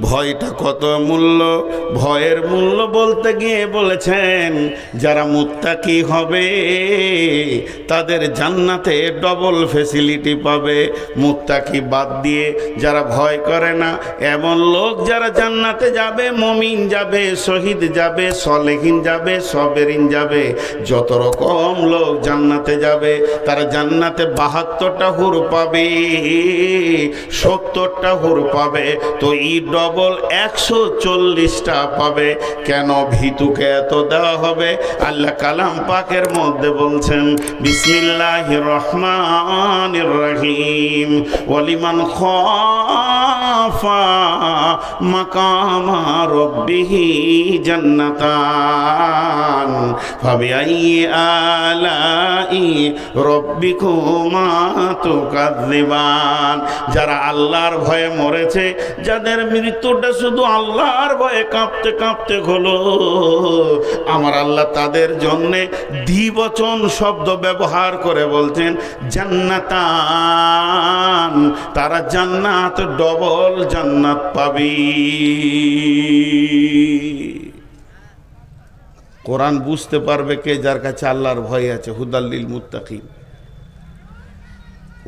ভয়টা কত মূল্য, ভয়ের মূল্য বলতে গিয়ে বলেছেন যারা মুত্তাকি হবে তাদের জান্নাতে ডবল ফ্যাসিলিটি পাবে। মুত্তাকি বাদ দিয়ে যারা ভয় করে না এমন লোক যারা জান্নাতে যাবে, মুমিন যাবে, শহীদ যাবে, সলেহিন যাবে, সবেরিন যাবে, যত রকম লোক জান্নাতে যাবে তারা জান্নাতে 72টা হুর পাবে, 70টা হুর পাবে, তো ই ডবল 140টা পাবে। কেন ভীতুকে এত দেওয়া হবে? আল্লাহ কালাম পাকের মধ্যে বলছেন বিসমিল্লাহির রহমানির রহিম ওয়ালিমান খাফা মাকামা রাব্বিহি জান্নাতান ফাবিআইয়ি আলাই রাব্বিকুমা তুকাযযিবান। যারা আল্লাহর ভয়ে মরেছে, যাদের মৃত্যুটা শুধু আল্লাহর ভয়ে কাঁপতে কাঁপতে হলো, আমার আল্লাহ তাদের জন্যে দ্বিবচন শব্দ ব্যবহার করে বলছেন জান্নাতান, তারা জান্নাত ডবল জান্নাত পাবি। কোরআন বুঝতে পারবে কে? যার কাছে আল্লাহর ভয় আছে। হুদাল্লিল মুত্তাকিন।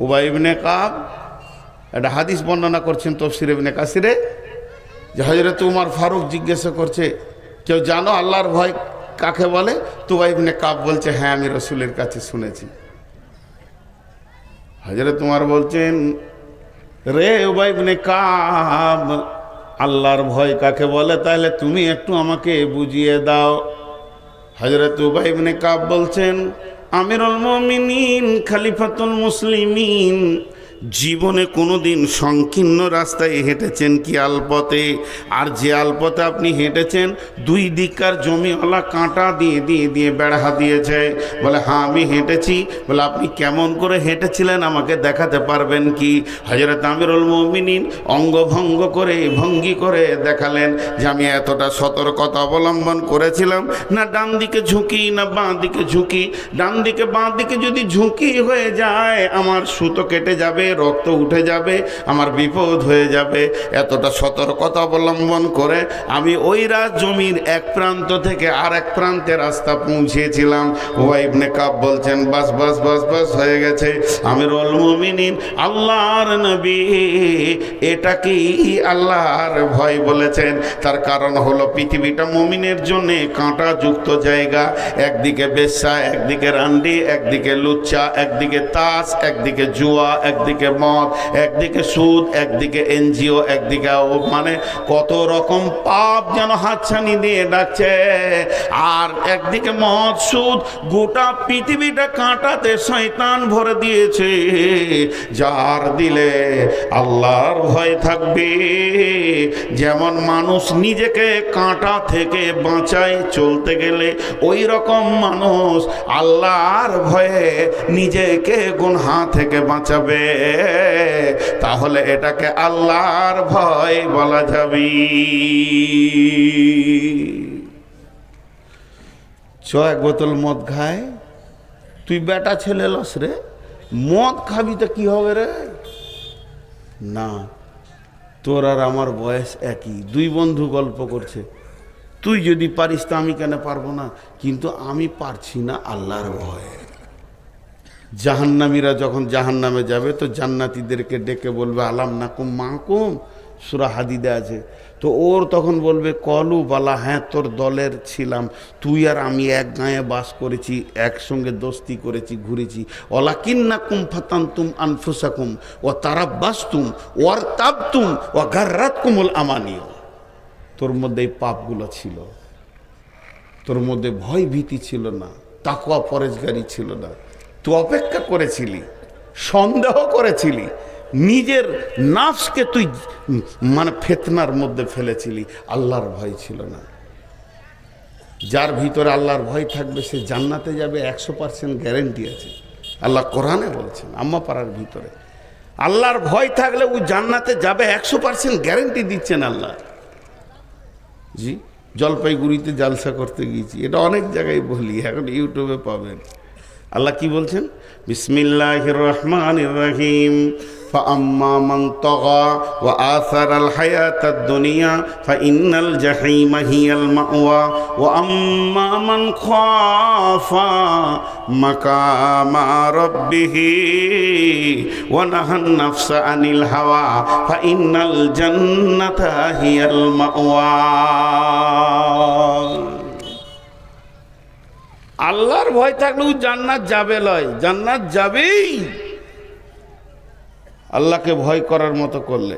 উবাই ইবনে কাব একটা হাদিস বর্ণনা করছেন তাফসীর ইবনে কাসিরে, যে হযরত উমর ফারুক জিজ্ঞাসা করছে কেউ জানো আল্লাহর ভয় কাকে বলে? তো উবাই ইবনে কাব বলছে হ্যাঁ আমি রাসূলের কাছে শুনেছি। হযরত উমর বলছেন রে উবাই ইবনে কাব, আল্লাহর ভয় কাকে বলে তাহলে তুমি একটু আমাকে বুঝিয়ে দাও। হযরত উবাই ইবনে কাব বলছেন আমিরুল মুমিনিন খলিফাতুল মুসলিমিন, জীবনে কোনোদিন সংকীর্ণ রাস্তায় হেঁটেছেন কি আলপথে? আর যে আলপথে আপনি হেঁটেছেন দুই দিককার জমিওয়ালা কাঁটা দিয়ে দিয়ে দিয়ে বেড়া দিয়েছে। বলে হ্যাঁ আমি হেঁটেছি। বলে আপনি কেমন করে হেঁটেছিলেন আমাকে দেখাতে পারবেন কি? হযরত আমিরুল মুমিনিন অঙ্গভঙ্গ করে ভঙ্গি করে দেখালেন যে আমি এতটা সতর্কতা অবলম্বন করেছিলাম না, ডান দিকে ঝুঁকি না বাঁ দিকে ঝুঁকি, ডান দিকে বাঁ দিকে যদি ঝুঁকি হয়ে যায় আমার সুতো কেটে যাবে, রক্ত উঠে যাবে, আমার বিপদ হয়ে যাবে। এতটা সতর্কতা অবলম্বন করে আমি ওই জমির এক প্রান্ত থেকে আর এক প্রান্তে রাস্তা পৌঁছেছিলাম। উবাই ইবনে কাব বলছেন বাস বাস বাস বাস হয়ে গেছে। আমিরুল মুমিনিন আল্লাহর নবী এটা কি আল্লাহর ভয় বলেছেন? তার কারণ হলো পৃথিবীটা মুমিনের জন্য কাঁটাযুক্ত জায়গা। একদিকে বেশ্যা, একদিকে রান্ডি, একদিকে লুচ্চা, একদিকে তাস, একদিকে জুয়া, একদিকে মদ, একদিকে সুদ, একদিকে এনজিও, একদিকে মানে কত রকম পাপ যেন হাতছানি দিয়ে ডাকছে। আর একদিকে মদ, সুদ, গোটা পৃথিবীটা কাঁটাতে শয়তান ভরে দিয়েছে। যার দিলে আল্লাহর ভয় থাকবে, যেমন মানুষ নিজেকে কাঁটা থেকে বাঁচায় চলতে গেলে, ওই রকম মানুষ আল্লাহর ভয়ে নিজেকে গুনাহ থেকে বাঁচাবে। তাহলে এটাকে আল্লাহর ভয় বলা যাবে। এক বোতল মদ খায়, তুই বেটা ছেলে লস রে, মদ খাবি তো কি হবে রে? না, তোর আর আমার বয়স একই, দুই বন্ধু গল্প করছে, তুই যদি পারিস তো আমি কেন পারবো না? কিন্তু আমি পারছি না আল্লাহর ভয়ে। জাহান্নামীরা যখন জাহান্নামে যাবে তো জান্নাতীদেরকে ডেকে বলবে আলাম নাকুম মাকুম, সূরা হাদিদে আছে। তো ওর তখন বলবে কলু বালা, হ্যাঁ তোর দলের ছিলাম, তুই আর আমি এক গাঁয়ে বাস করেছি, একসঙ্গে দোস্তি করেছি, ঘুরেছি। ওয়ালাকিন্নাকুম ফাতানতুম আনফুসাকুম ওয়া তারাব্বাসতুম ওয়ার তাবতুম ওয়া গাররাতকুমুল আমানিয়া। তোর মধ্যে এই পাপগুলো ছিল, তোর মধ্যে ভয় ভীতি ছিল না, তাকওয়া পরেজগারি ছিল না, তুই অপেক্ষা করেছিলি, সন্দেহ করেছিলি, নিজের নাফসকে তুই মানে ফিতনার মধ্যে ফেলেছিলি, আল্লাহর ভয় ছিল না। যার ভিতরে আল্লাহর ভয় থাকবে সে জান্নাতে যাবে, 100% গ্যারেন্টি আছে। আল্লাহ কোরআনে বলছেন আম্মা পাড়ার ভিতরে আল্লাহর ভয় থাকলে ও জান্নাতে যাবে, 100% গ্যারেন্টি দিচ্ছেন আল্লাহ। জি, জলপাইগুড়িতে জালসা করতে গিয়েছি, এটা অনেক জায়গায় বলি, এখন ইউটিউবে পাবেন। আল্লাহ কি বলছেন? বিসমিল্লাহির রহমানির রহিম فأما من طغى وآثر الحياة الدنيا فإن الجحيم هي المأوى وأما من خاف مقام ربه ونهى النفس عن الهوى فإن الجنة هي المأوى আল্লাহর ভয় থাকলেও জান্নাত যাবে লয়, জান্নাত যাবেই আল্লাহকে ভয় করার মতো করলে।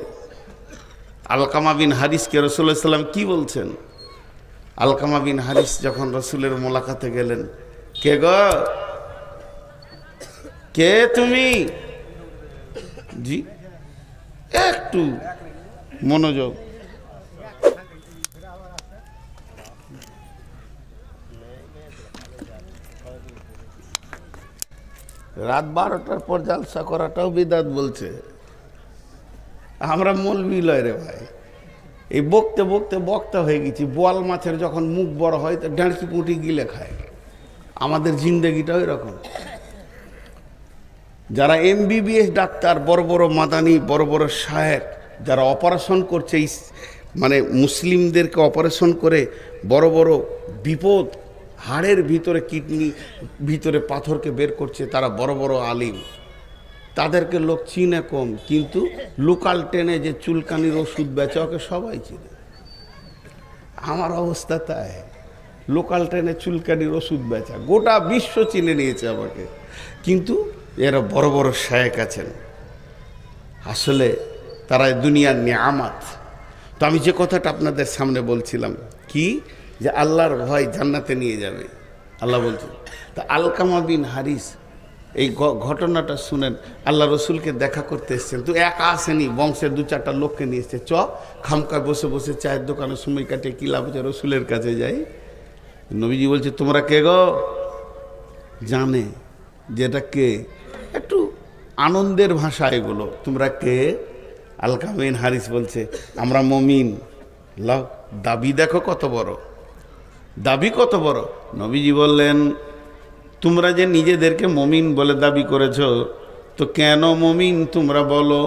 আলকামা বিন হারিসকে রাসূলুল্লাহ সাল্লাল্লাহু আলাইহি ওয়াসাল্লাম কি বলছেন? আলকামা বিন হারিস যখন রাসূলের মোলাকাতে গেলেন, কে গো, কে তুমি? জি, একটু মনোযোগ। রাত 12টার পর জালসা করাটাও বিদাত বলছে। আমরা মৌলবি লয় রে ভাই, এই বকতে বকতে বক্তা হয়ে গেছি। বোয়াল মাছের যখন মুখ বড় হয় তো ডাঁড়কি পুঁটি গিলে খায়। আমাদের জিন্দেগিটাও এরকম। যারা MBBS ডাক্তার, বড় বড় মাদানি, বড় বড় শায়েখ, যারা অপারেশন করছে, মানে মুসলিমদেরকে অপারেশন করে বড় বড় বিপদ, হাড়ের ভিতরে, কিডনি ভিতরে পাথরকে বের করছে, তারা বড় বড় আলিম। তাদেরকে লোক চিনে কম, কিন্তু লোকাল ট্রেনে যে চুলকানির ওষুধ বেচে ওকে সবাই চিনে। আমার অবস্থা তাই, লোকাল ট্রেনে চুলকানির ওষুধ বেচা গোটা বিশ্ব চিনে নিয়েছে আমাকে, কিন্তু এরা বড় বড় শায়েখ আছেন। আসলে তারা দুনিয়ার নিয়ামত। তো আমি যে কথাটা আপনাদের সামনে বলছিলাম কি, যে আল্লাহর ভয় জান্নাতে নিয়ে যাবে আল্লাহ বলছেন। তা আলকামা বিন হারিস এই ঘটনাটা শুনেন, আল্লাহ রসুলকে দেখা করতে এসছেন। তো একা আসেনি, বংশের 2-4টা লোককে নিয়ে এসছে। খামকা বসে বসে চায়ের দোকানে সময় কাটে, কি লাভ হচ্ছে, রসুলের কাছে যাই। নবীজি বলছে, তোমরা কে গো? জানে যেটা কে, একটু আনন্দের ভাষা এগুলো। তোমরা কে? আলকামা বিন হারিস বলছে, আমরা মুমিন। লাও, দাবি দেখো কত বড়, দাবি কত বড়। নবীজি বললেন, তোমরা যে নিজেদেরকে মুমিন বলে দাবি করেছ, তো কেন মুমিন তোমরা বলো?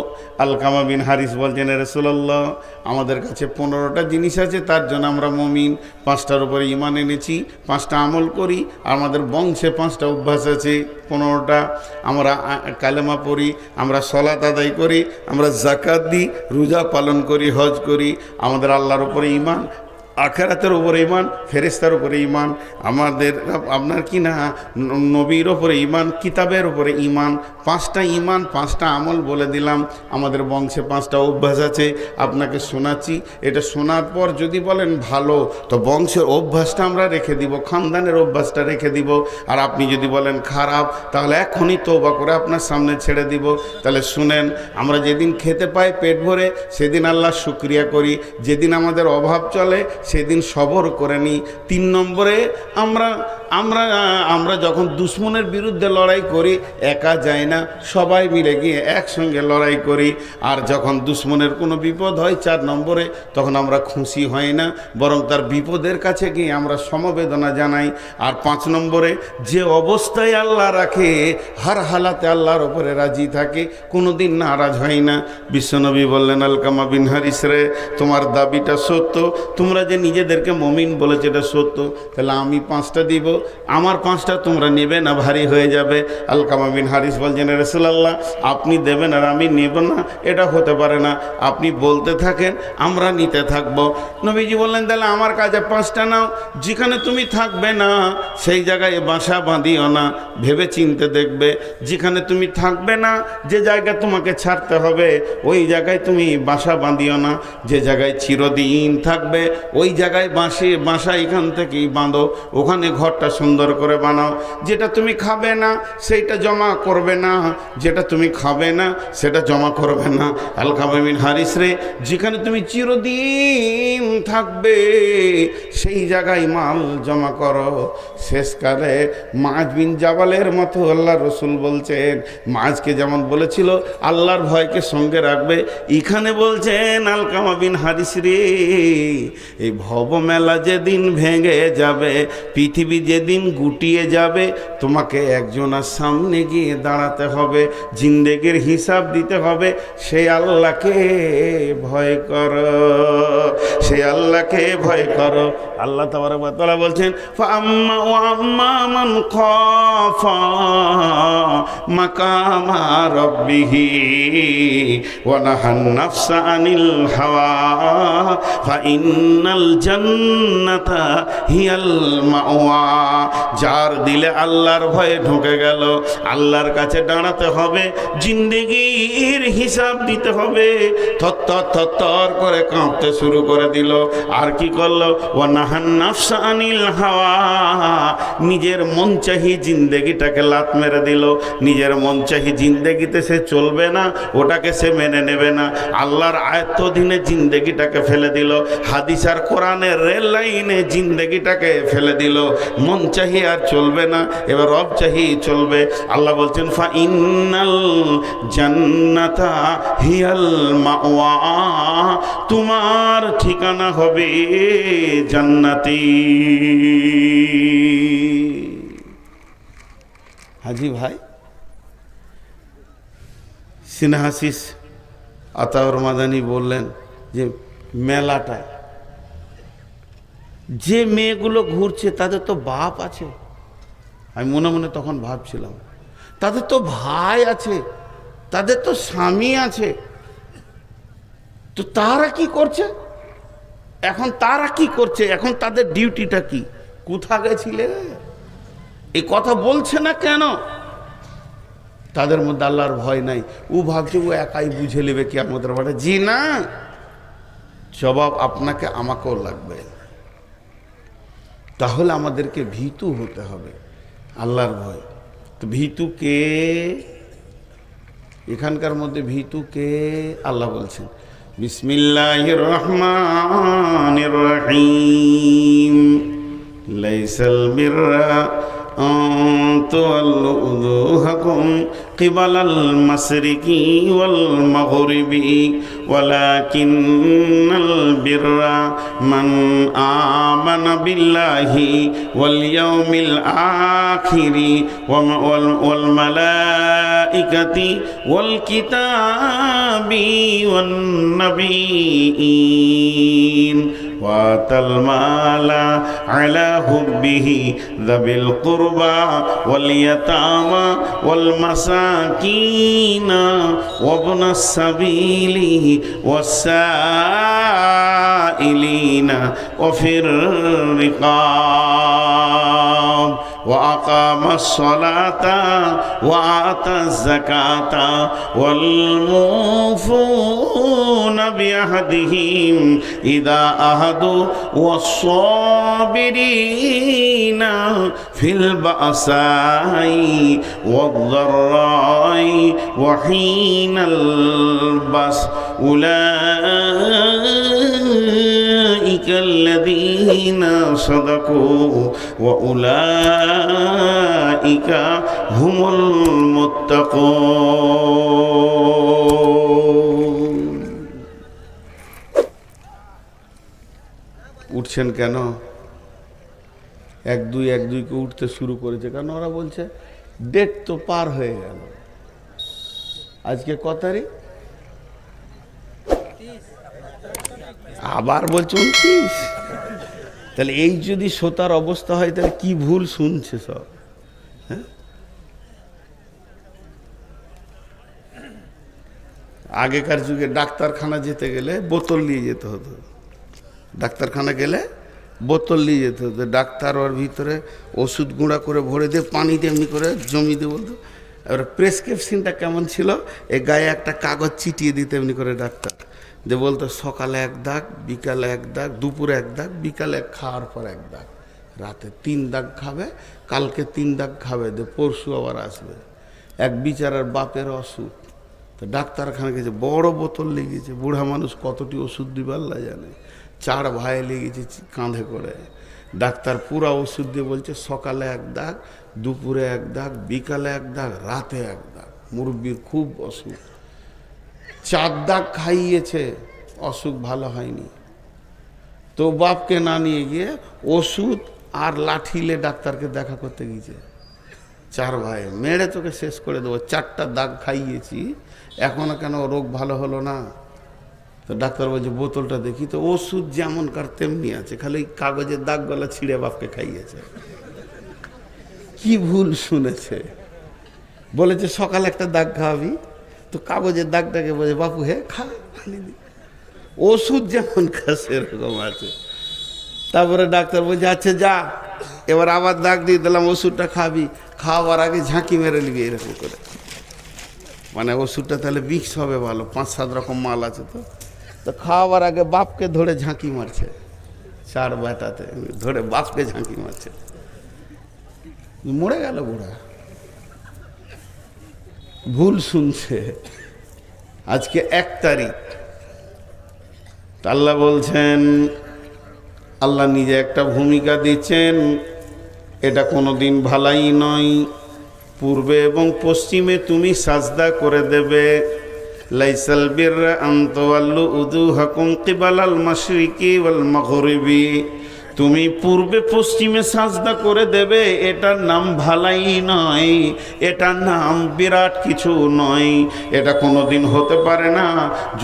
আলকামা বিন হারিস বলছেন, রাসূলুল্লাহ, আমাদের কাছে 15টা জিনিস আছে, তার জন্য আমরা মুমিন। 5টার উপরে ঈমান এনেছি, 5টা আমল করি, আমাদের বংশে 5টা অভ্যাস আছে। 15টা আমরা কালেমা পড়ি, আমরা সালাত আদায় করি, আমরা যাকাত দিই, রোজা পালন করি, হজ করি। আমাদের আল্লাহর উপরে ঈমান, আখিরাতের উপরে ঈমান, ফেরেশতার উপরে ঈমান, আমাদের আপনার কি না নবীর উপরে ঈমান, কিতাবের উপরে ঈমান। 5টা ঈমান, 5টা আমল বলে দিলাম। আমাদের বংশে 5টা অভ্যাস আছে, আপনাকে শোনাচ্ছি। এটা শোনার পর যদি বলেন ভালো, তো বংশের অভ্যাসটা আমরা রেখে দিব, খানদানের অভ্যাসটা রেখে দিব। আর আপনি যদি বলেন খারাপ, তাহলে এখনই তওবা করে আপনার সামনে ছেড়ে দিব। তাহলে শুনেন, আমরা যেদিন খেতে পাই পেট ভরে, সেদিন আল্লাহর শুকরিয়া করি। যেদিন আমাদের অভাব চলে, সেদিন সবর করে নিই। 3 নম্বরে, আমরা যখন দুশ্মনের বিরুদ্ধে লড়াই করি, একা যাই না, সবাই মিলে গিয়ে একসঙ্গে লড়াই করি। আর যখন দুশ্মনের কোনো বিপদ হয় 4 নম্বরে, তখন আমরা খুশি হই না, বরং তার বিপদের কাছে গিয়ে আমরা সমবেদনা জানাই। আর 5 নম্বরে, যে অবস্থায় আল্লাহ রাখে, হার হালাতে আল্লাহর ওপরে রাজি থাকে, কোনো দিন নারাজ হয় না। বিশ্বনবী বললেন, আলকামা বিন হারিস রে, তোমার দাবিটা সত্য, তোমরা যে নিজেদেরকে মুমিন বলেছে এটা সত্য। তাহলে আমি 5টা দিব, আমার 5টা তোমরা নেবে না, ভারী হয়ে যাবে। আলকামা বিন হারিস বলছেন, রাসূলুল্লাহ, আপনি দেবেন আর আমি নেব না, এটা হতে পারে না। আপনি বলতে থাকেন, আমরা নিতে থাকবো। নবীজি বললেন, তাহলে আমার কাছে 5টা নাও। যেখানে তুমি থাকবে না সেই জায়গায় বাসা বাঁধিও না, ভেবে চিনতে দেখবে। যেখানে তুমি থাকবে না, যে জায়গায় তোমাকে ছাড়তে হবে, ওই জায়গায় তুমি বাসা বাঁধিও না। যে জায়গায় চিরদিন থাকবে, ওই জায়গায় বাসা এখান থেকেই বাঁধো, ওখানে ঘরটা সুন্দর করে বানাও। যেটা তুমি খাবে না সেইটা জমা করবে না, যেটা তুমি খাবে না সেটা জমা করবে না। আলকামা বিন হারিস রে, যেখানে তুমি চিরদিন থাকবে সেই জায়গায় মাল জমা করো। শেষকালে মাজ বিন জাবালের মতো আল্লাহ রসুল বলছেন, মাজকে যেমন বলেছিল আল্লাহর ভয়কে সঙ্গে রাখবে, এখানে বলছেন আলকামা বিন হারিস রে, এই ভব মেলা যেদিন ভেঙে যাবে, পৃথিবী যেদিন গুটিয়ে যাবে, তোমাকে একজনের সামনে গিয়ে দাঁড়াতে হবে, জিন্দেগির হিসাব দিতে হবে। সেই আল্লাহকে ভয় করো, সেই আল্লাহকে ভয় করো। আল্লাহ তাবারক ওয়া তাআলা বলছেন, ফাআম্মা ওয়া আম্মা মান খাফা মাকামা রাব্বিহি ওয়া নাহান নাফসা আনিল হাওয়া ফাইন্নাল জান্নাতা হিয়াল মাওয়া। যার দিলে আল্লাহর ভয়ে ঢুকে গেল, আল্লাহর কাছে দাঁড়াতে হবে, জিন্দেগির হিসাব দিতে হবে, থরথর থরথর করে কাঁপতে শুরু করে দিল। আর কি করলো? ওয়া নাহান নাফসা আনিল হাওয়া, নিজের মন চাহি জিন্দেগিটাকে লাত মেরে দিল। নিজের মন চাহি জিন্দেগিতে সে চলবে না, ওটাকে সে মেনে নেবে না। আল্লাহর আয়ত্তাধীনে জিন্দেগিটাকে ফেলে দিল, হাদিস আর কোরআনের রেল লাইনে জিন্দেগিটাকে ফেলে দিল। মন চাহি আর চলবে না, এবার রব চাহি চলবে। আল্লাহ বলছেন, ফাইন্নাল জান্নাতা হিয়াল মাওয়া, তোমার ঠিকানা হবে জান্নাতি। হাজি ভাই সিনহাসিস আতাউর মাদানী বললেন যে মেলাটায় যে মেয়েগুলো ঘুরছে তাদের তো বাপ আছে। আমি মনে মনে তখন ভাবছিলাম, তাদের তো ভাই আছে, তাদের তো স্বামী আছে, তো তারা কি করছে এখন? তারা কি করছে এখন? তাদের ডিউটিটা কি? কোথা গেছিলে? এই কথা বলছে না কেন? তাদের মধ্যে আল্লাহর ভয় নাই। ও ভাবছে ও একাই বুঝে নেবে কি আমাদের বাড়ি। জি না, জবাব আপনাকে আমাকেও লাগবে। তাহলে আমাদেরকে ভীতু হতে হবে, আল্লাহর ভয়। তো ভীতু কে? এখানকার মধ্যে ভীতু কে? আল্লাহ বলছেন, বিসমিল্লাহির রহমানির রহিম, লাইসাল বিররা তুওয়াল্লু উজুহাকুম কিবালাল মাশরিকি ওয়াল মাগরিবি ওয়ালাকিন্নাল বিররা মান আমানা বিল্লাহি ওয়াল ইয়াউমিল আখিরি ওয়াল মালাইকাতি ওয়াল কিতাবি ওয়ান নাবিয়্যিন ওয়াতাল মালা আলা হুব্বিহি যাবিল কুরবা ওয়াল ইয়াতামা ওয়াল মাসাকিনা ওয়াবনাস সাবিলি ওয়াসাইলিনা ওয়াফির রিকাব وأقام الصلاة وآتى الزكاة والموفون بعهدهم إذا عاهدوا والصابرين في البأساء والضراء وحين البأس أولئك الذين صدقوا وأولئك هم المتقون। উঠছেন কেন? এক দুই কে উঠতে শুরু করেছে কারণ ওরা বলছে ডেট তো পার হয়ে গেল। আজকে কত তারিখ? আবার বলছে 29। তাহলে এই যদি শ্রোতার অবস্থা হয় তাহলে কি ভুল শুনছে সব। হ্যাঁ, আগেকার যুগে ডাক্তারখানা যেতে গেলে বোতল নিয়ে যেতে হতো। ডাক্তারখানা গেলে বোতল নিয়ে যেতে হতো। ডাক্তার ওর ভিতরে ওষুধ গুঁড়া করে ভরে দিয়ে পানি দিয়ে এমনি করে জমি দিয়ে বলতো। এবার প্রেসক্রিপশনটা কেমন ছিল? এই গায়ে একটা কাগজ চিটিয়ে দিতে এমনি করে ডাক্তার যে বলতো সকালে 1 দাগ, বিকালে 1 দাগ, দুপুরে 1 দাগ, বিকালে খাওয়ার পর 1 দাগ, রাতে 3 দাগ খাবে, কালকে 3 দাগ খাবে, পরশু আবার আসবে। এক বিচারার বাপের অসুখ, তো ডাক্তারখানা গেছে, বড় বোতল লেগেছে, বুড়া মানুষ কতটি ওষুধ দিবে আল্লাহ জানে। 4 ভাই লেগেছে কাঁধে করে। ডাক্তার পুরা ওষুধ দিয়ে বলছে সকালে 1 দাগ, দুপুরে 1 দাগ, বিকালে 1 দাগ, রাতে 1 দাগ। মুরব্বির খুব অসুখ, 4 দাগ খাইয়েছে, অসুখ ভালো হয়নি। তো বাপকে না নিয়ে গিয়ে ওষুধ আর লাঠিলে ডাক্তারকে দেখা করতে গিয়েছে। 4 ভাই, মেরে তোকে শেষ করে দেবো, 4টা দাগ খাইয়েছি, এখনো কেন রোগ ভালো হলো না? তো ডাক্তার বলছে বোতলটা দেখি, তো ওষুধ যেমনকার তেমনি আছে, খালি কাগজের দাগগুলো ছিঁড়ে বাপকে খাইয়েছে। কি ভুল শুনেছে, বলেছে সকালে একটা দাগ খাওয়াবি, তো কাগজের দাগটাকে বলে বাপু হে খা, ওষুধ যেমন খা সেরকম আছে। তারপরে ডাক্তার বলছে আচ্ছা যা, এবার আবার দাগ দিয়ে দিলাম, ওষুধটা খাবি, খাওয়ার আগে ঝাঁকি মেরে নিবি এরকম করে। মানে ওষুধটা তাহলে মিক্স হবে ভালো, 5-7 রকম মাল আছে। তো খাওয়ার আগে বাপকে ধরে ঝাঁকি মারছে, 4 বেটাতে ধরে বাপকে ঝাঁকি মারছে, মরে গেল বুড়া। ভুল শুনছে। আজকে 1 তারিখ, আল্লাহ বলছেন, আল্লাহ নিজে একটা ভূমিকা দিচ্ছেন, এটা কোনোদিন ভালাই নয়। পূর্বে এবং পশ্চিমে তুমি সাজদা করে দেবে। লাইসাল বিররা আন তুওয়াল্লু উজুহাকুম কিবালাল মাশরিকি ওয়াল মাগরিবি, তুমি পূর্বে পশ্চিমে সাজদা করে দেবে, এটার নাম ভালাই নয়, এটার নাম বিরাট কিছু নয়, এটা কোনোদিন হতে পারে না।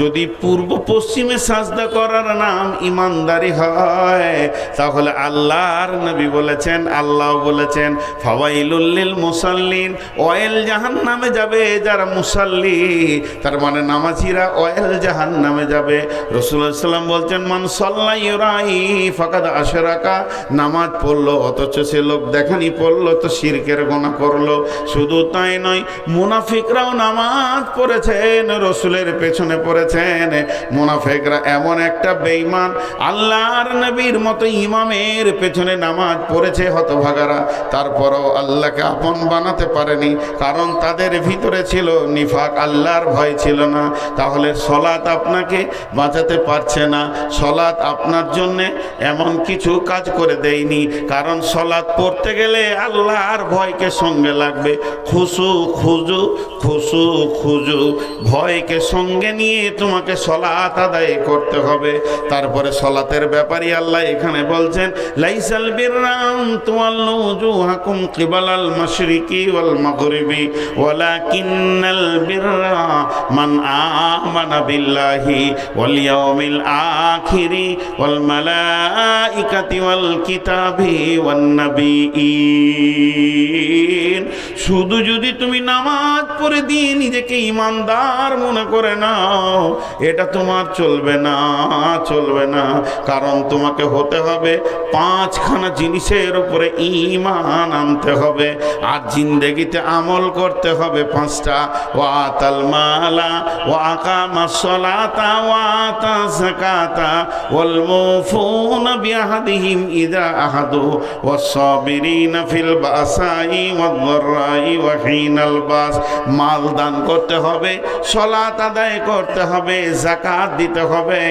যদি পূর্ব পশ্চিমে সাজদা করার নাম ইমানদারি হয়, তাহলে আল্লাহর নবী বলেছেন, আল্লাহ বলেছেন ফাওয়াইলুল লিল মুসাল্লিন, ওয়াইল জাহান্নামে যাবে যারা মুসাল্লি, তার মানে নামাজিরা ওয়াইল জাহান্নামে যাবে। রাসূলুল্লাহ সাল্লাল্লাহু আলাইহি ওয়াসাল্লাম বলছেন মান সাল্লা ইউরাই ফাকাদ আশরাকা, নামাজ পড়লো অথচ সে লোক দেখানি পড়লো তো শিরকের গুনাহ করলো। শুধু তাই নয়, মুনাফিকরাও নামাজ পড়েছেন, রসুলের পেছনে পড়েছেন। মুনাফিকরা এমন একটা বেঈমান, আল্লাহর নবীর মতো ইমামের পেছনে নামাজ পড়েছে হতভাগারা, তারপরও আল্লাহকে আপন বানাতে পারেনি, কারণ তাদের ভিতরে ছিল নিফাক, আল্লাহর ভয় ছিল না। তাহলে সলাত আপনাকে বাঁচাতে পারছে না, সলাত আপনার জন্যে এমন কিছু কাজ করে দেয়নি, কারণ সলাত পড়তে গেলে আল্লাহর ভয়কে সঙ্গে লাগবে। খুশু খুজু, খুশু খুজু, ভয়কে সঙ্গে নিয়ে তোমাকে সলাত আদায় করতে হবে। তারপরে সলাতের ব্যাপারে আল্লাহ এখানে বলছেন লাইসাল বিররা আন তুওয়াল্লু উজুহাকুম কিবালাল মাশরিকি ওয়াল মাগরিবি ওয়ালাকিন্নাল বিররা মান আমানা বিল্লাহি ওয়াল ইয়াউমিল আখিরি ওয়াল মালাইকাতি ওয়াল কিতাবি ওয়ান নাবিয়িন। শুধু যদি তুমি নামাজ পড়ে দিয়ে নিজেকে ইমানদার মনে করে নাও, এটা তোমার চলবে না, চলবে না। কারণ তোমাকে হতে হবে 5খানা জিনিসের উপরে ঈমান আনতে হবে, আর জিন্দেগিতে আমল করতে হবে 5টা। ওয়াতাল মালা ওয়া আকামাস সালাতা ওয়া আতা যাকাতা ওয়াল মুফুনা বিআহদিহিম ইযা আহাদু ওয়াস সাবিরিনা ফিল বাসাই ওয়াদ দাররাই ওয়া হিনাল বাস। মাল দান করতে হবে, সালাত আদায় করতে হবে, যাকাত দিতে হবে,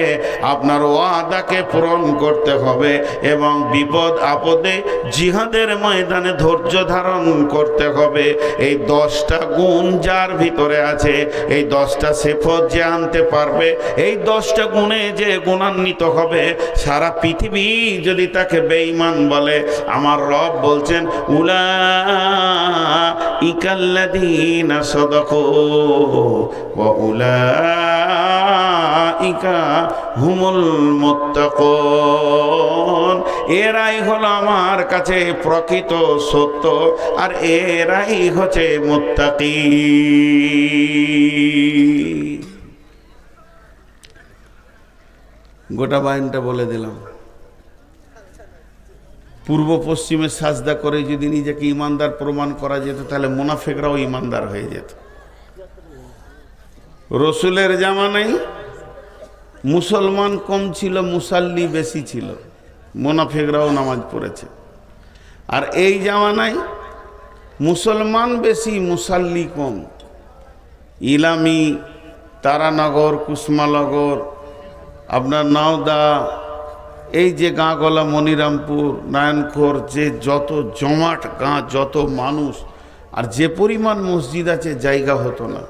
আপনার ওয়াদাকে পূরণ করতে হবে, এবং বিপদ আপদে জিহাদের ময়দানে ধৈর্য ধারণ করতে হবে। এই 10টা গুণ যার ভিতরে আছে, এই 10টা সিফত যে আনতে পারবে, এই 10টা গুণে যে গুণান্বিত হবে, সারা পৃথিবী যদি তাকে বেঈমান বলে, আমার রব বলছেন উলাইকাল্লাযীনা সাদাকু ওয়া উলাইকা হুমুল মুত্তাকুন। এরাই হলো আমার কাছে প্রকৃত সত্য, আর এরাই হচ্ছে মুত্তাকি। গোটা বায়ানটা বলে দিলাম। পূর্ব পশ্চিমে সাজদা করে যদি নিজেকে ইমানদার প্রমাণ করা যেত, তাহলে মুনাফিকরাও ইমানদার হয়ে যেত। রসুলের জামানায় মুসলমান কম ছিল, মুসাল্লি বেশি ছিল, মুনাফিকরাও নামাজ পড়েছে। আর এই জামানায় মুসলমান বেশি, মুসাল্লি কম। ইলামি, তারানগর, কুসমানগর, আপনার নাওদা, এই যে গাঁগুলা, মনিরামপুর, নারায়ণখোর, যে যত জমাট গাঁ, যত মানুষ, আর যে পরিমাণ মসজিদ আছে, জায়গা হতো না।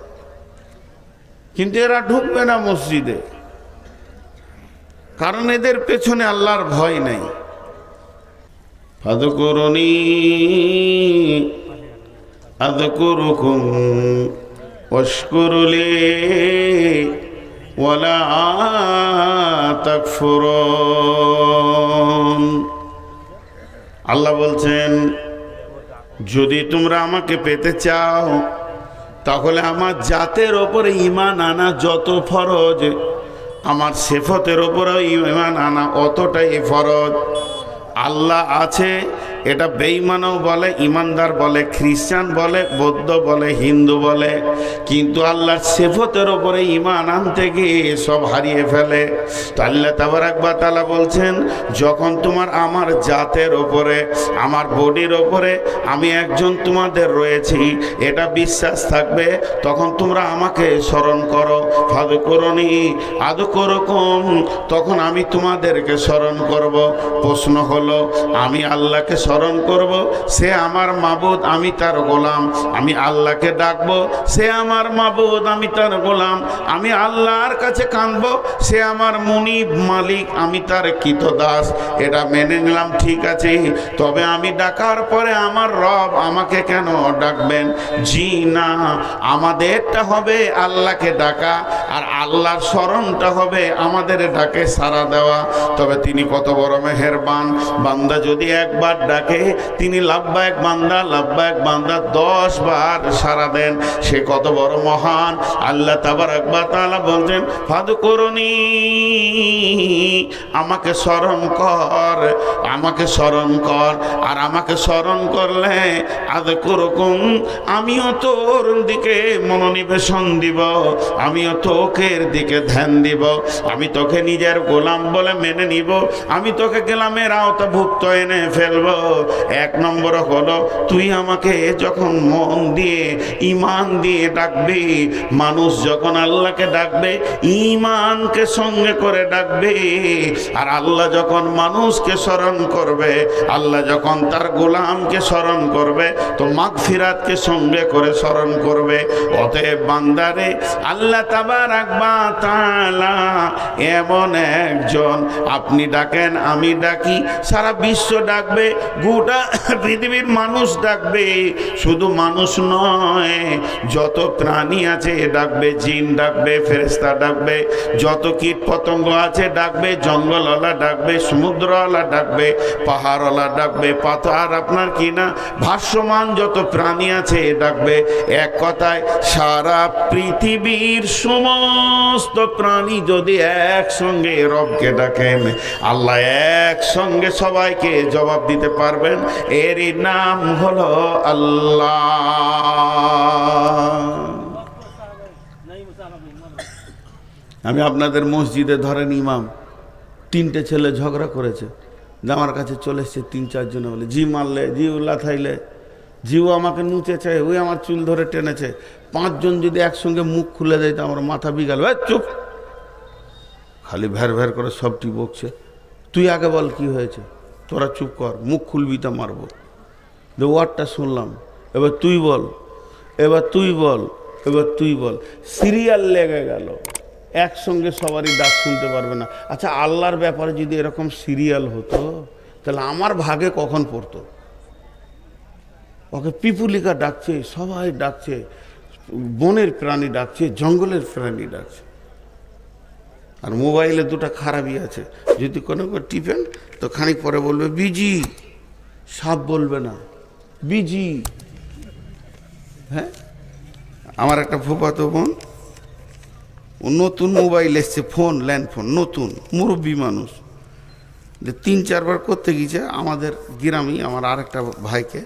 কিন্তু এরা ঢুকবে না মসজিদে, কারণ এদের পেছনে আল্লাহর ভয় নেই। ফাযকুরুনি আযকুরুকুম ওয়াশকুরুলি ওয়ালা তাকফুরুন। আল্লাহ বলছেন, যদি তোমরা আমাকে পেতে চাও তাহলে আমার জাতের ওপরে ঈমান আনা যত ফরজ, আমার সিফতের ওপরেও ঈমান আনা অতটাই ফরজ। আল্লাহ আছে এটা বেঈমানও বলে, ইমানদার বলে, খ্রিস্টান বলে, বৌদ্ধ বলে, হিন্দু বলে, কিন্তু আল্লাহর সিফতের ওপরে ঈমান আনতে গিয়ে সব হারিয়ে ফেলে। তো আল্লাহ তাবারাক ওয়া তাআলা বলছেন, যখন তোমার আমার জাতের ওপরে, আমার বডির ওপরে আমি একজন তোমাদের রয়েছি এটা বিশ্বাস থাকবে, তখন তোমরা আমাকে স্মরণ করো। ফাযকুরুনি আযকুরুকুম, তখন আমি তোমাদেরকে স্মরণ করব। প্রশ্ন হলো, আমি আল্লাহকে স্মরণ করব, সে আমার মাবুদ, আমি তার গোলাম। আমি আল্লাহকে ডাকবো, সে আমার মাবুদ, আমি তার গোলাম। আমি আল্লাহর কাছে কাঁদবো, সে আমার মুনিব মালিক, আমি তার কৃতদাস। এটা মেনে নিলাম, ঠিক আছে। তবে আমি ডাকার পরে আমার রব আমাকে কেন ডাকবেন? জি না, আমাদেরটা হবে আল্লাহকে ডাকা, আর আল্লাহর স্মরণটা হবে আমাদের ডাকে সাড়া দেওয়া। তবে তিনি কত বড় মেহেরবান, বান্দা যদি একবার ডাকে তিনি লাব্বাইক বান্দা, লাব্বাইক বান্দা 10 বার সাড়া দেন, সে কত বড় মহান। আল্লাহ তাবারাক ওয়া তাআলা বলছেন, ফাযকুরুনি, আমাকে স্মরণ কর, আমাকে স্মরণ কর। আর আমাকে স্মরণ করলে আযকুরুকুম, আমিও তোর দিকে মনোনিবেশন দিব, আমিও তোকের দিকে ধ্যান দিব, আমি তোকে নিজের গোলাম বলে মেনে নিব, আমি তোকে গোলামের আওতাভুক্ত এনে ফেলবো। 1 নম্বর হলো, তুই আমাকে যখন মন দিয়ে ঈমান দিয়ে ডাকবি, মানুষ যখন আল্লাহকে ডাকবে ঈমানকে সঙ্গে করে ডাকবে, আর আল্লাহ যখন মানুষকে স্মরণ করবে, আল্লাহ যখন তার গোলামকে স্মরণ করবে, তো মাগফিরাতকে সঙ্গে করে স্মরণ করবে। অতএব বান্দারে, আল্লাহ তাবারাক ওয়া তাআলা এমন একজন, আপনি ডাকেন, আমি ডাকি, সারা বিশ্ব ডাকবে, গোটা পৃথিবীর মানুষ ডাকবে। শুধু মানুষ নয়, যত প্রাণী আছে ডাকবে, জিন ডাকবে, ফেরেশতা ডাকবে, যত কীট পতঙ্গ আছে ডাকবে, জঙ্গলওয়ালা ডাকবে, সমুদ্রওয়ালা ডাকবে, পাহাড়ওয়ালা ডাকবে, পাথর আপনার কি না ভাসমান যত প্রাণী আছে ডাকবে। এক কথায় সারা পৃথিবীর সমস্ত প্রাণী যদি একসঙ্গে রবকে ডাকেন, আল্লাহ একসঙ্গে সবাইকে জবাব দিতে পারবেন। এরই নাম হলো আল্লাহ। আমি আপনাদের মসজিদে ধরেন ইমাম, 3টে ছেলে ঝগড়া করেছে, আমার কাছে চলে এসছে 3-4 জনে, বলে জি মারলে, জি উল্লা থাইলে, জিও আমাকে নুচেছে, ওই আমার চুল ধরে টেনেছে। 5 জন যদি একসঙ্গে মুখ খুলে দেয় তো আমার মাথা বিগাল। চুপ, খালি ভ্যার ভ্যার করে সবটি বকছে। তুই আগে বল কি হয়েছে, তোরা চুপ কর, মুখ খুলবি তা মারবো। ওয়ার্ডটা শুনলাম, এবার তুই বল, এবার তুই বল, এবার তুই বল। সিরিয়াল লেগে গেল, একসঙ্গে সবারই ডাক শুনতে পারবে না। আচ্ছা, আল্লাহর ব্যাপারে যদি এরকম সিরিয়াল হতো তাহলে আমার ভাগে কখন পড়তো? ওকে পিপুলিকা ডাকছে, সবাই ডাকছে, বনের প্রাণী ডাকছে, জঙ্গলের প্রাণী ডাকছে। আর মোবাইলে 2টা খারাপই আছে, যদি কোনো টিপেন তো খানিক পরে বলবে বিজি, সাপ বলবে না, বিজি। হ্যাঁ, আমার একটা ফুফাতো বোন, নতুন মোবাইল এসছে, ফোন, ল্যান্ড ফোন, নতুন, মুরব্বী মানুষ, যে 3-4 বার করতে গিয়েছে আমাদের গ্রামেই আমার আরেকটা ভাইকে।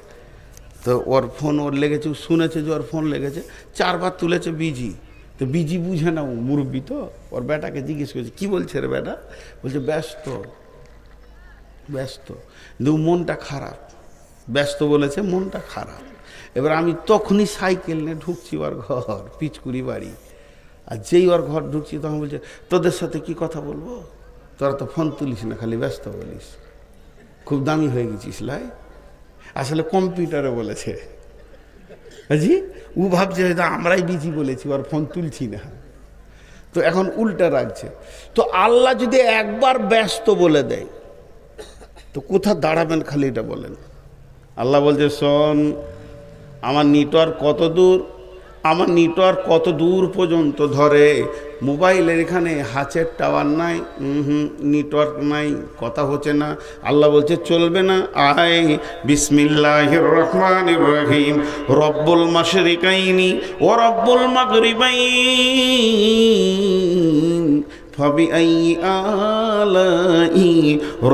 তো ওর ফোন ওর লেগেছে, শুনেছে যে ওর ফোন লেগেছে, 4 বার তুলেছে বিজি। তো বিজি বুঝে না, ও মুরব্বী তো, ওর বেটাকে জিজ্ঞেস করেছে কি বলছে রে বেটা, বলছে ব্যস্ত, ব্যস্ত। কিন্তু মনটা খারাপ, ব্যস্ত বলেছে, মনটা খারাপ। এবার আমি তখনই সাইকেল নিয়ে ঢুকছি ওর ঘর, পিচকুড়ি বাড়ি। আর যেই ওর ঘর ঢুকছি তখন বলছে তোদের সাথে কি কথা বলবো, তোরা তো ফোন তুলিস না, খালি ব্যস্ত বলিস, খুব দামি হয়ে গেছিস লাই। আসলে কম্পিউটারে বলেছে জি, ও ভাবছে হয়তো আমরাই বিজি বলেছি, ওর ফোন তুলছি না। তো এখন উল্টা রাখছে। তো আল্লাহ যদি একবার ব্যস্ত বলে দেয় তো কোথা দাঁড়াবেন খালি এটা বলেন। আল্লাহ বলছে শোন, আমার নেটওয়ার্ক কত দূর, আমার নেটওয়ার্ক কত দূর পর্যন্ত ধরে। মোবাইলের এখানে হাতের টাওয়ার নাই, নেটওয়ার্ক নাই, কথা হচ্ছে না। আল্লাহ বলছে চলবে না, আয় বিসমিল্লাহির রহমানির রহিম রব্বুল মাশরিকাইনি ও রব্বুল মাগরিবাইন ফাবিআইয়ি আলাই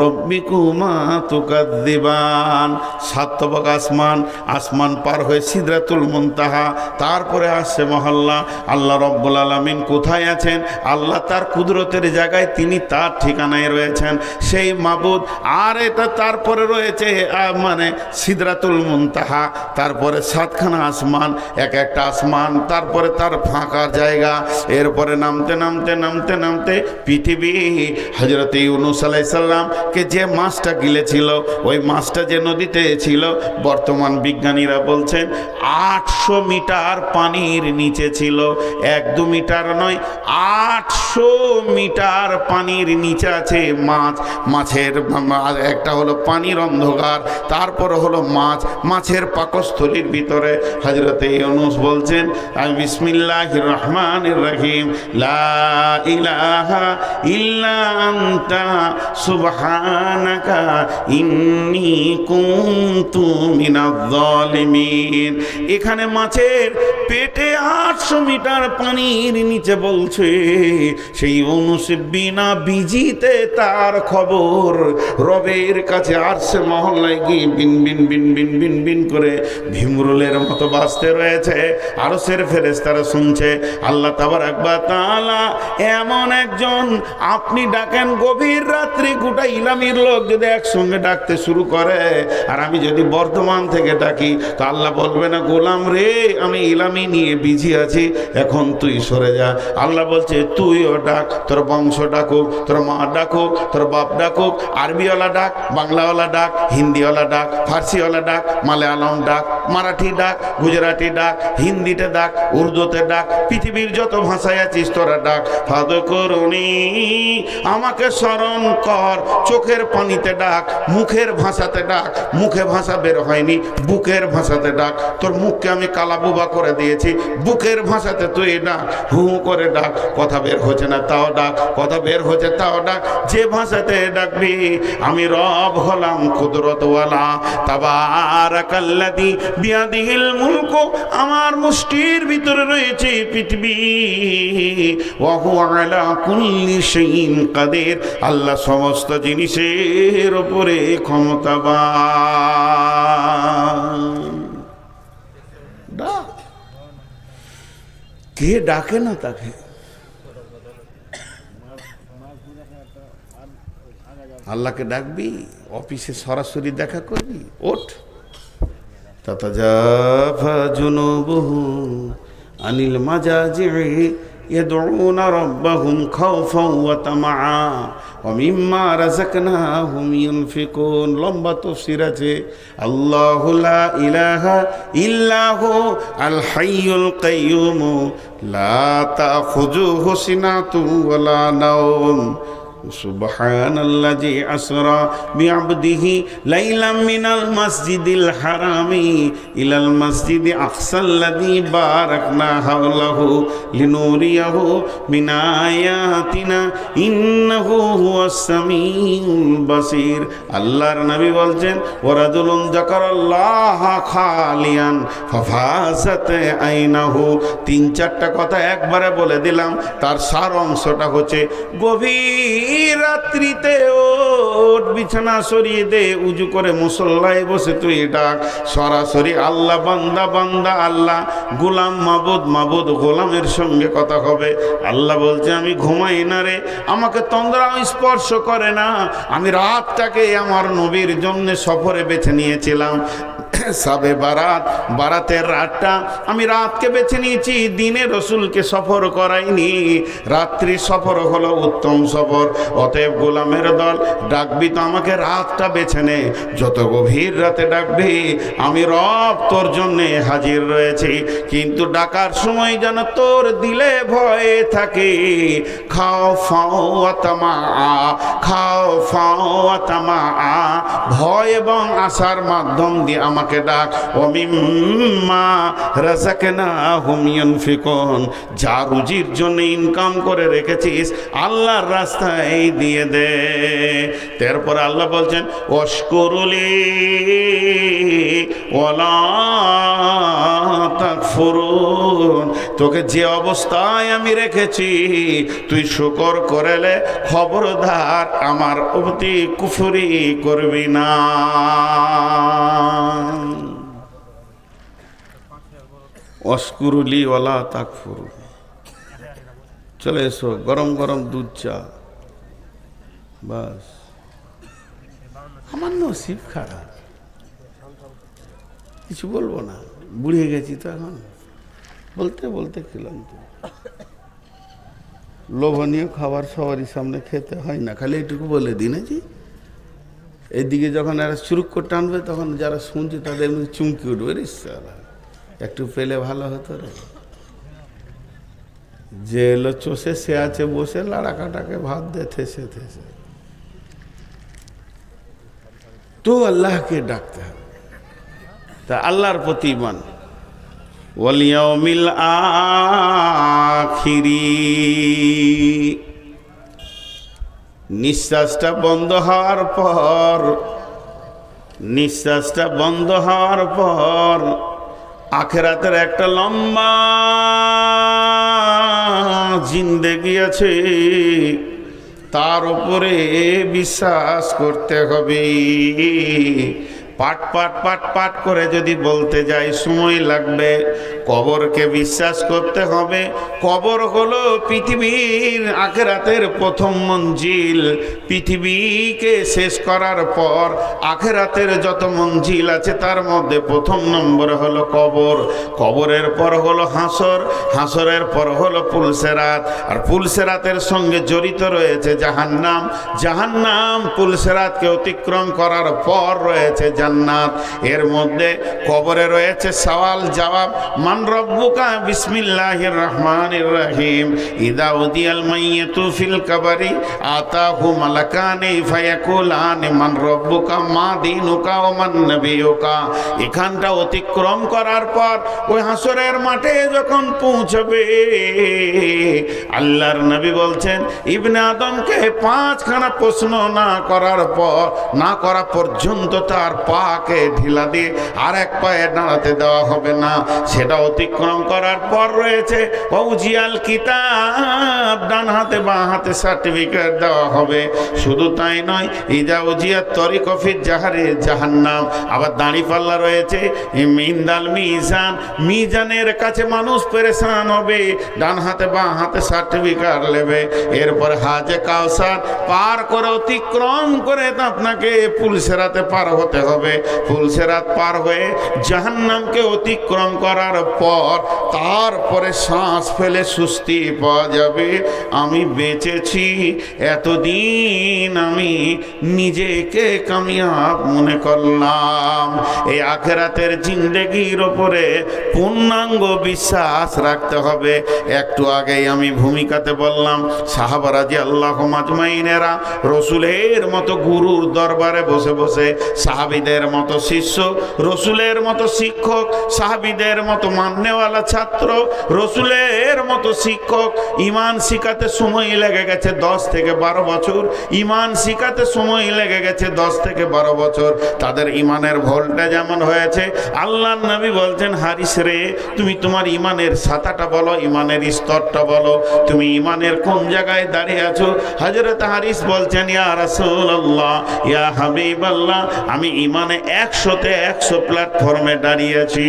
রব্বিকুমা তুকাযযিবান। সাতবক আসমান, আসমান পার হয়ে সিদরাতুল মুনতাহা, তারপরে আসছে মহল্লা। আল্লাহ রব্বুল আলামিন কোথায় আছেন? আল্লাহ তার কুদরতের জায়গায়, তিনি তার ঠিকানায় রয়েছেন, সেই মাবুদ। আর এটা তারপরে রয়েছে মানে সিদরাতুল মুনতাহা, তারপরে সাতখানা আসমান, এক একটা আসমান, তারপরে তার ফাঁকার জায়গা, এরপরে নামতে নামতে নামতে নামতে পৃথিবী। হযরত ইউনূস আলাইহিস সালামকে যে মাছটা গিলেছিল, ওই মাছটা যে নদীতে ছিল, বর্তমান বিজ্ঞানীরা বলছেন 800 মিটার পানির নিচে ছিল। 1-2 মিটার নয়, 800 মিটার পানির নিচে আছে মাছ। মাছের একটা হলো পানির অন্ধকার, তারপর হলো মাছ, মাছের পাকস্থলীর ভিতরে হযরত ইউনূস বলছেন বিসমিল্লাহির রহমানির রহিম লা ইলাহা ইল্লা আনতা সুবহানাকা ইন্নী কুনতু মিনাজ জালিমিন। এখানে মাছের পেটে 800 মিটার পানির নিচে বলছে সেই ইউনূস বিনা বিজিতে তার খবর রবের কাছে আরশে মহল্লায় গিয়ে বিন বিন বিন বিন বিন বিন করে ভিমরুলের মতো বাজতে রয়েছে। আরশের ফেরেশতারা শুনছে। আল্লাহ তাবারাক ওয়া তাআলা এমন একজন, আপনি ডাকেন গভীর রাত্রি, গোটা ইলামির লোক যদি একসঙ্গে ডাকতে শুরু করে, আর আমি যদি বর্ধমান থেকে ডাকি, তো আল্লাহ বলবে না গোলাম রে আমি ইলামি নিয়ে বিজি আছি, এখন তুই সরে যা। আল্লাহ বলছে তুইও ডাক, তোর বংশ ডাকুক, তোর মা ডাকুক, তোর বাপ ডাকুক, আরবিওয়ালা ডাক, বাংলাওয়ালা ডাক, হিন্দিওয়ালা ডাক, ফার্সিওয়ালা ডাক, মালায়ালম ডাক, মারাঠি ডাক, গুজরাটি ডাক, হিন্দিতে ডাক, উর্দুতে ডাক, পৃথিবীর যত ভাষায় আছিস তোরা ডাক। ফাদকুরুনি, আমাকে স্মরণ কর, চোখের পানিতে ডাক, মুখের ভাষাতে ডাক, মুখে ভাষা বের হয়নি, বুকের ভাষাতে ডাক। তোর মুখকে আমি কালাবুবা করে দিয়েছি, বুকের ভাষাতে তুই ডাক, হু করে ডাক। কথা বের হচ্ছে না তাও ডাক, কথা বের হচ্ছে তাও ডাক। যে ভাষাতে ডাকবি আমি রব হলাম কুদরতওয়ালা। তাবারাকাল্লাযী বিয়াদিহিল মুলকু, আমার মুষ্টির ভিতরে রয়েছে পৃথিবী। ওয়া হুয়া আলা কুল্লি শাইইন কাদির, আল্লাহ সমস্ত জিনিসের উপরে ক্ষমতাবান। ডাক, কে ডাকে না তাকে? আল্লাহকে ডাকবি, অফিসে সরাসরি দেখা করবি, ওঠ। তাতাজাফা জুনুবুহু আনিল মাজাজি'i ইয়াদউনা রাব্বাহুম খাওফান ওয়া তামাআ ওয়া মিম্মা রাযাকনাহুম ইউনফিকুন। লম্বা তাফসীর আছে। আল্লাহু লা ইলাহা ইল্লাহু আল হাইয়ুল কাইয়্যুম লা তাখুযুহু সিনাতুন ওয়া লা নাওম সুবহানাল্লাযী আসরা বিআবদিহি লাইলাম মিনাল মাসজিদিল হারামি ইলাল মাসজিদি আকসাল্লাযী বারাকনা হাওলাহু লিনুরিয়াহু মিন আয়াতিনা ইন্নাহু হুয়াস সামিউল বাসীর। আল্লাহর নবী বলছেন ওয়ারাজুলুন যাকারাল্লাহা খালিয়ান ফাফাসাত আইনাহু। 3-4টা কথা একবারে বলে দিলাম, তার সার অংশটা হচ্ছে গভীর রাত্রিতে ওঠ, বিছানা সরিয়ে দে, উজু করে মুসল্লায় বসে তুই ডাক সরাসরি আল্লাহ, বান্দা বান্দা আল্লাহ, গোলাম মাবুদ মাবুদ গোলামের সঙ্গে কথা হবে। আল্লাহ বলছে আমি ঘুমাই না রে, আমাকে তন্দ্রা স্পর্শ করে না। আমি রাতটাকে আমার নবীর জন্য সফরে বেছে নিয়েছিলাম, সাবে বারাত, বারাতের রাতটা আমি রাতকে বেছে নিয়েছি, দিনে রসুলকে সফর করাইনি। রাত্রি সফর হলো উত্তম সফর। অতএব গোলামের দল, ডাকবি তো আমাকে রাতটা বেছে নে, যত গভীর রাতে ডাকবি আমি রব তোর জন্যে হাজির রয়েছি। কিন্তু ডাকার সময় যেন তোর দিলে ভয় থাকে। খাও ফাও আতামা, খাও ফাও আতামা, ভয় এবং আশার মাধ্যম দিয়ে আমাকে ডাক। ওমিম্মা রাযাকনাহুম ইউনফিকুন, যা রুজির জন্য ইনকাম করে রেখেছিস আল্লাহর রাস্তায় দিয়ে দে। তারপর আল্লাহ বলছেন ওয়াশকুরুলি ওয়ালা তাকফুরুন, তোকে যে অবস্থায় আমি রেখেছি তুই শুকর করেলে খবরদার আমার প্রতি কুফরি করবি না। ওয়াশকুরুলি ওয়ালা তাকফুরুন। চলে এসো, গরম গরম দুধ চা। বাস, আমার নসিব খারাপ, কিছু বলবো না, বুড়িয়ে গেছি তো এখন, বলতে বলতে ক্লান্ত। লোভনীয় খাবার সবারই সামনে খেতে হয় না, খালি এইটুকু বলে দিন জি। এইদিকে যখন এরা চুরুক করে টানবে তখন যারা শুনছে তাদের মধ্যে চুমকি উঠবে, রে সালা একটু পেলে ভালো হতো রে। যে এলো চষে সে আছে বসে লাড়া কাটাকে ভাত দে থেসে থেসে। তো আল্লাহকে ডাকতে হবে, তা আল্লাহর প্রতি ঈমান। ওয়াল ইয়াউমিল আখিরি, নিঃশ্বাসটা বন্ধ হওয়ার পর, নিঃশ্বাসটা বন্ধ হওয়ার পর আখিরাতের একটা লম্বা জিন্দেগি আছে, তার উপরে বিশ্বাস করতে হবে। পাট পাট পাট পাট করে যদি বলতে যাই সময় লাগবে। কবরকে বিশ্বাস করতে হবে। কবর হলো পৃথিবীর আখিরাতের প্রথম মঞ্জিল। পৃথিবীকে শেষ করার পর আখিরাতের যত মঞ্জিল আছে তার মধ্যে প্রথম নম্বরে হলো কবর। কবরের পর হলো হাসর, হাসরের পর হলো পুলসেরাত, আর পুলসেরাতের সঙ্গে জড়িত রয়েছে জাহান্নাম। জাহান্নাম পুলসেরাতকে অতিক্রম করার পর রয়েছে জান্নাত। এর মধ্যে কবরে রয়েছে সওয়াল জবাব। মান রব্বুকা, বিসমিল্লাহির রহমানির রহিম। ইদা উদিয়াল মাইয়িতু ফিল কবরি আতাহু মালাকানি ফায়াকুলানি মান রব্বুকা মা দীনুকা ওয়া মান নবিয়ুকা। এখানটা অতিক্রম করার পর ওই হাসরের মাঠে যখন পৌঁছবে, আল্লাহর নবী বলছেন ইবনে আদমকে 5খানা প্রশ্ন না করার পর, না করা পর্যন্ত তার পাকে ঢিলা দিয়ে আর এক পায়ে দাঁড়াতে দেওয়া হবে না। সেটা অতিক্রম করার পর রয়েছে ওয়াউজিয়াল কিতাব, ডান হাতে বাঁ হাতে সার্টিফিকেট দেওয়া হবে। শুধু তাই নয়, ইজা উজিয়াত তরিক ফিজ জাহারে জাহান্নাম, আবার দাঁড়িপাল্লা রয়েছে। মিন্দাল মিজান, মিজানের কাছে মানুষ পেরেশান হবে, ডান হাতে বাঁ হাতে সার্টিফিকেট নেবে। এরপর হাজে কাউসার পার করে অতিক্রম করে আপনাকে পুলসেরাতে পার হতে হবে। পুলসেরাত পার হয়ে জাহান্নামকে অতিক্রম করার পর তারপরে শ্বাস ফেলে সুস্থি পাওয়া যাবে। আমি বেঁচেছি, এতদিন আমি নিজেকে কামিয়াব মনে করলাম। এই আখিরাতের জিন্দেগির ওপরে পূর্ণাঙ্গ বিশ্বাস রাখতে হবে। একটু আগেই আমি ভূমিকাতে বললাম, সাহাবা রাদিয়াল্লাহু আজমাইনেরা রসুলের মতো গুরুর দরবারে বসে বসে, সাহাবীদের মতো শিষ্য, রসুলের মতো শিক্ষক, সাহাবীদের মতো মাননেওয়ালা ছাত্র, রসুলের মতো শিক্ষক। ইমান শিখাতে সময় লেগে গেছে 10 থেকে 12 বছর। ইমান শিখাতে সময় লেগে গেছে 10 থেকে 12 বছর। তাদের ইমানের ভোল্টেজ যেমন হয়েছে, আল্লাহর নবী বলছেন, হারিস রে, তুমি তোমার ইমানের সাতাটা বলো, ইমানের স্তরটা বলো, তুমি ইমানের কোন জায়গায় দাঁড়িয়ে আছো। হযরত হারিস বলছেন, ইয়া রাসূলুল্লাহ, ইয়া হাবিবাল্লাহ, আমি ইমানে 100তে 100 প্ল্যাটফর্মে দাঁড়িয়ে আছি।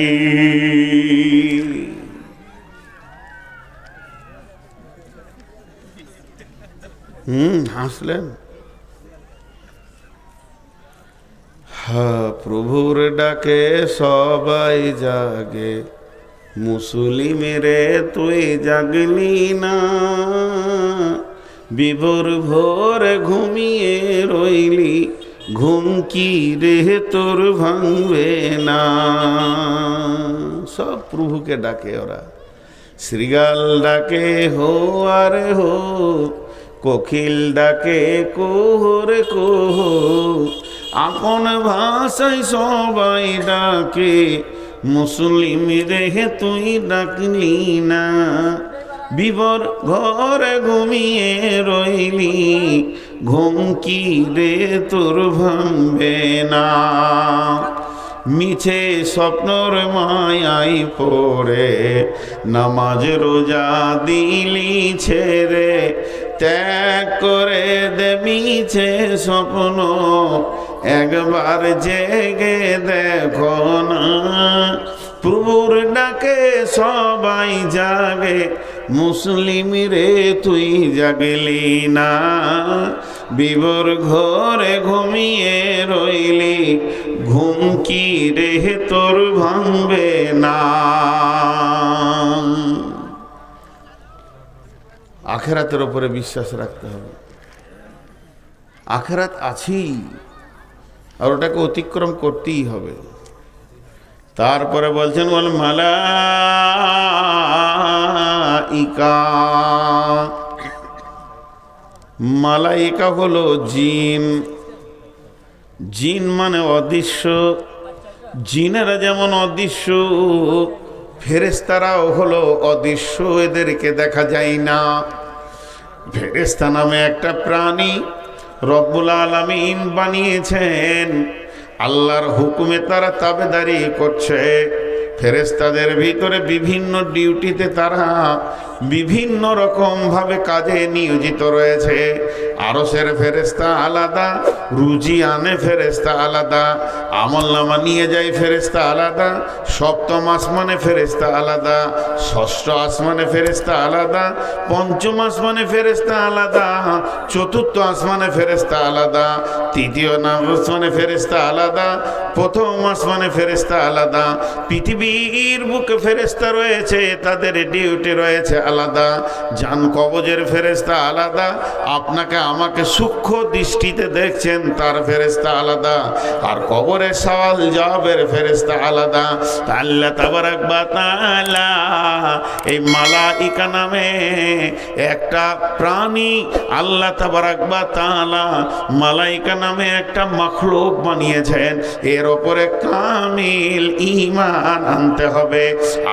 হাসলেন। হ্যাঁ, প্রভুর ডাকে সবাই জাগে, মুসলিমেরে তুই জাগলি না, বিভোর ভোরে ঘুমিয়ে রইলি, ঘুম কি রে তোর ভাঙবে না। সব প্রভুকে ডাকে ওরা। শ্রীগাল ডাকে হো আর হো, কোকিল ডাকে কোহরে কোহ, আপন ভাষায় সবাই ডাকে, মুসলিম রেহে তুই ডাকলি না, বিবর ঘরে ঘুমিয়ে রইলি, ঘুম কি রে তোর ভাঙবে না। মিছে স্বপ্নর মায়াই পড়ে নামাজ রোজা দিলি ছেড়ে, ত্যাগ করে দে মিছে স্বপ্ন, একবার জেগে দেখো না, প্রভুর ডাকে সবাই জাগে, মুসলিম রে তুই জাগলি না, বিবর ঘরে ঘুমিয়ে রইলি, ঘুম কি রে তোর ভাঙবে না। আখেরাতের উপরে বিশ্বাস রাখতে হবে। আখেরাত আছেই, আর ওটাকে অতিক্রম করতেই হবে। তারপরে বলছেন বল মালাইকা। মালাইকা হলো জিন। জিন মানে অদৃশ্য। জিনেরা যেমন অদৃশ্য, ফেরেশতারাও হলো অদৃশ্য, এদেরকে দেখা যায় না। ফেরেশতা নামে একটা প্রাণী রব্বুল আলামিন বানিয়েছেন, আল্লাহর হুকুমে তারা তাবেদারি করছে। ফেরেশতাদের ভিতরে বিভিন্ন ডিউটিতে তারা বিভিন্ন রকম ভাবে কাজে নিয়োজিত রয়েছে। আরশের ফেরেশতা আলাদা, রুজি আনে ফেরেশতা আলাদা, আমলনামা নিয়ে যায় ফেরেশতা আলাদা, সপ্তম আসমানে ফেরেশতা আলাদা, ষষ্ঠ আসমানে ফেরেশতা আলাদা, পঞ্চম আসমানে ফেরেশতা আলাদা, চতুর্থ আসমানে ফেরেশতা আলাদা, তৃতীয় আসমানে ফেরেশতা আলাদা, প্রথম আসমানে ফেরেশতা আলাদা। পৃথিবীর বুকে ফেরেশতা রয়েছে, তাদের ডিউটি রয়েছে আলাদা। জান কবজের ফেরেশতা আলাদা, আপনাকে আমাকে সূক্ষ্ম দৃষ্টিতে দেখছেন তার ফেরেশতা আলাদা, আর কবরের সওয়াল জবাবের ফেরেশতা আলাদা। আল্লাহ তাবারাক ওয়া তাআলা এই মালাইকা নামে একটা প্রাণী, আল্লাহ তাবারাক ওয়া তাআলা মালাইকা নামে একটা মাখলুক বানিয়েছেন। এর উপরে কামিল ঈমান আনতে হবে।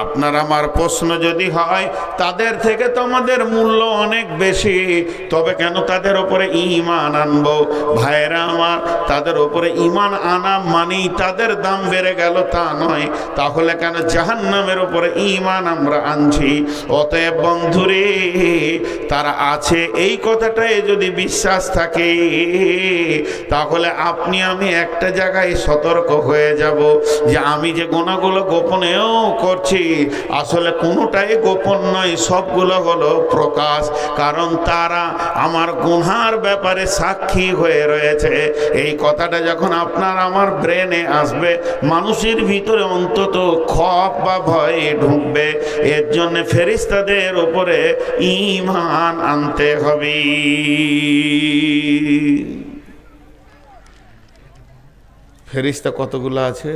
আপনার আমার প্রশ্ন যদি হয় তাদের থেকে তো আমাদের মূল্য অনেক বেশি, তবে কেন তাদের উপরে ঈমান আনবো? ভাইরা আমার, তাদের উপরে ঈমান আনা মানেই তাদের দাম বেড়ে গেল তা নয়। তাহলে কেন জাহান্নামের উপরে ঈমান আমরা আনছি? অতএব বন্ধুরে, তারা আছে এই কথাটাই যদি বিশ্বাস থাকে, তাহলে আপনি আমি একটা জায়গায় সতর্ক হয়ে যাব যে আমি যে গুনাহগুলো গোপনেও করছি, আসলে কোনোটাই গোপন নয়, সবগুলো হলো প্রকাশ। কারণ তারা আমার গুনার ব্যাপারে সাক্ষী হয়ে রয়েছে। এই কথাটা যখন আপনার আমার ব্রেনে আসবে, মানুষের ভিতরে অন্তত খপ বা ভয় ঢুকবে। এর জন্য ফেরেশতাদের উপরে ঈমান আনতে হবে। ফেরেশতা কতগুলো আছে?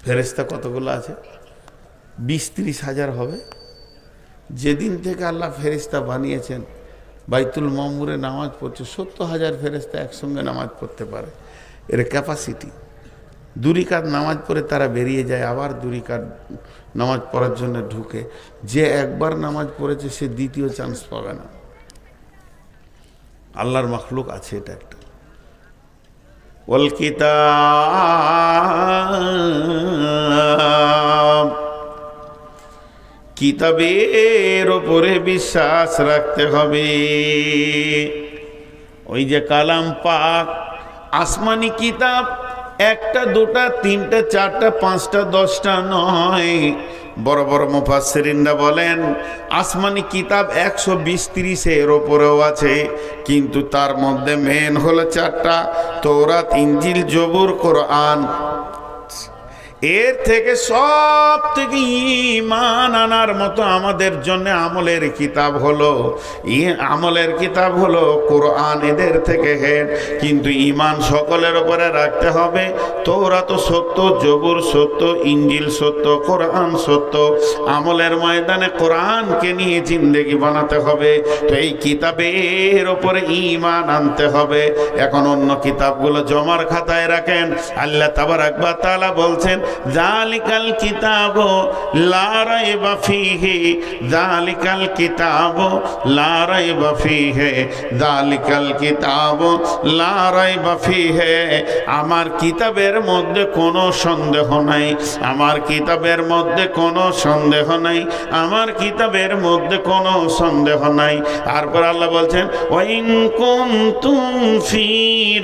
ফেরেশতা কতগুলো আছে? 20-30 হাজার হবে। যেদিন থেকে আল্লাহ ফেরেশতা বানিয়েছেন, বাইতুল মামুরে নামাজ পড়ছে 70,000 ফেরেশতা একসঙ্গে নামাজ পড়তে পারে। এর ক্যাপাসিটি। 2 রাকাত নামাজ পড়ে তারা বেরিয়ে যায়, আবার 2 রাকাত নামাজ পড়ার জন্য ঢুকে। যে একবার নামাজ পড়েছে সে দ্বিতীয় চান্স পাবে না। আল্লাহর মাখলুক আছে এটা একটা। ওয়াল কিতাব, কিতাবের উপরে বিশ্বাস রাখতে হবে। ওই যে কালাম পাক, আসমানি কিতাব, 1টা 2টা 3টা 4টা 5টা 10টা নয়, বড় বড় মুফাসসিরিনরা বলেন আসমানি কিতাব 120-30-এর ওপরেও আছে, কিন্তু তার মধ্যে মেন হলো 4টা, তৌরাত, ইনজিল, জবুর, কোরআন। এর থেকে সব থেকে ঈমান আনার মতো আমাদের জন্য আমলের কিতাব হলো কোরআন। এদের থেকে হেড, কিন্তু ঈমান সকলের উপরে রাখতে হবে। তৌরাত সত্য, জবুর সত্য, ইনজিল সত্য, কোরআন সত্য। আমলের ময়দানে কোরআনকে নিয়ে জিন্দেগি বানাতে হবে। তো এই কিতাবের উপরে ঈমান আনতে হবে। এখন অন্য কিতাবগুলো জমার খাতায় রাখেন। আল্লাহ তাবারাক ওয়া তাআলা বলছেন যালিকাল কিতাবু লা রাইবা ফীহি, যালিকাল কিতাবু লা রাইবা ফীহি, যালিকাল কিতাবু লা রাইবা ফীহি। আমার কিতাবের মধ্যে কোনো সন্দেহ নাই, আমার কিতাবের মধ্যে কোনো সন্দেহ নাই, আমার কিতাবের মধ্যে কোনো সন্দেহ নাই। তারপর আল্লাহ বলছেন ওয়াইন কুনতুম ফী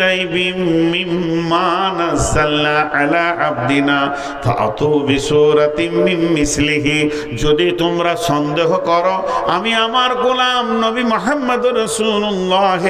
রাইবিম মিম্মা নাযালনা আলা আবদিনা ফাতু বিসূরাতিম মিন মিসলিহি। যদি তোমরা সন্দেহ করো আমি আমার গোলাম নবী মুহাম্মদুর রাসূলুল্লাহ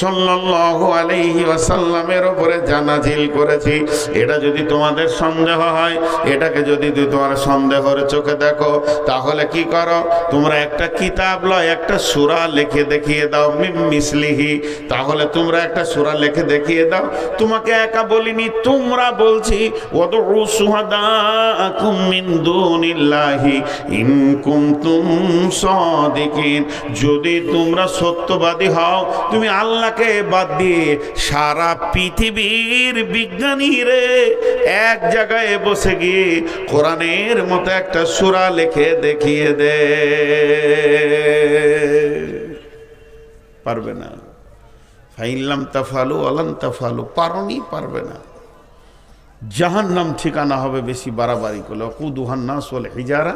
সাল্লাল্লাহু আলাইহি ওয়াসাল্লামের উপরে নাজিল করেছি, এটা যদি তোমাদের সন্দেহ হয়, এটাকে যদি তোমরা সন্দেহের চোখে দেখো, তাহলে কি করো, তোমরা একটা কিতাব লয়, একটা সূরা লিখে দেখিয়ে দাও, মিন মিসলিহি। তাহলে তোমরা একটা সূরা লিখে দেখিয়ে দাও। তোমাকে একা বলিনি, তোমরা বলছি ওয়াদউ শুহাদাকুম মিন দুনিল্লাহি ইন কুনতুম সাদিকিন। যদি তোমরা সত্যবাদী হও, তুমি আল্লাহকে বাদ দিয়ে সারা পৃথিবীর বিজ্ঞানীরে এক জায়গায় বসে গিয়ে কোরআনের মতো একটা সূরা লিখে দেখিয়ে দে, পারবে না। ফাইল্লাম তাফালু ওয়ালান তাফালু, পারবে না। জাহান্নাম ঠিকানা হবে বেশি বাড়াবাড়ি করলে। কুদুহান নাস ওয়াল হিজারা